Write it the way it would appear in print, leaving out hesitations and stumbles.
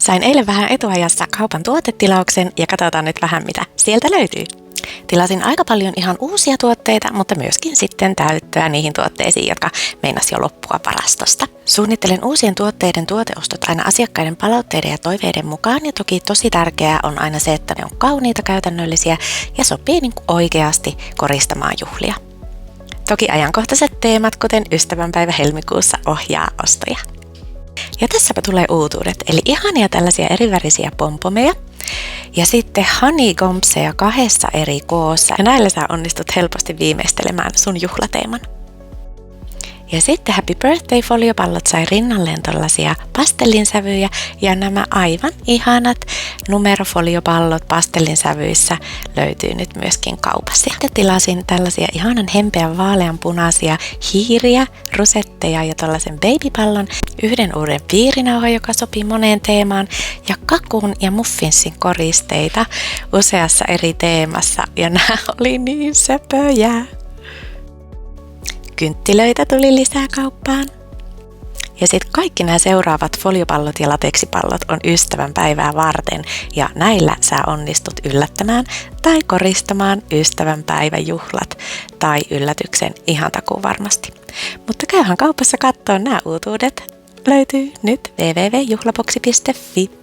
Sain eilen vähän etuajassa kaupan tuotetilauksen ja katsotaan nyt vähän mitä sieltä löytyy. Tilasin aika paljon ihan uusia tuotteita, mutta myöskin sitten täyttöä niihin tuotteisiin, jotka meinas jo loppua varastosta. Suunnittelen uusien tuotteiden tuoteostot aina asiakkaiden palautteiden ja toiveiden mukaan, ja toki tosi tärkeää on aina se, että ne on kauniita, käytännöllisiä ja sopii niin kuin oikeasti koristamaan juhlia. Toki ajankohtaiset teemat, kuten ystävänpäivä helmikuussa, ohjaa ostoja. Ja tässäpä tulee uutuudet, eli ihania tällaisia erivärisiä pompomeja. Ja sitten honeycombseja 2 eri koossa, ja näillä sä onnistut helposti viimeistelemään sun juhlateeman. Ja sitten Happy Birthday-foliopallot sai rinnalleen tällaisia pastellinsävyjä, ja nämä aivan ihanat numerofoliopallot pastellinsävyissä löytyy nyt myöskin kaupassa. Sitten tilasin tällaisia ihanan hempeän vaaleanpunaisia hiiriä, rusetteja ja tällaisen babypallon, yhden uuden piirinauhan, joka sopii moneen teemaan, ja kakun ja muffinsin koristeita useassa eri teemassa, ja nämä oli niin söpöjä. Kynttilöitä tuli lisää kauppaan. Ja sitten kaikki nämä seuraavat foliopallot ja lateksipallot on ystävänpäivää varten, ja näillä sä onnistut yllättämään tai koristamaan ystävänpäiväjuhlat tai yllätyksen ihan takuun varmasti. Mutta käyhän kaupassa katsoa, nämä uutuudet löytyy nyt www.juhlaboksi.fi.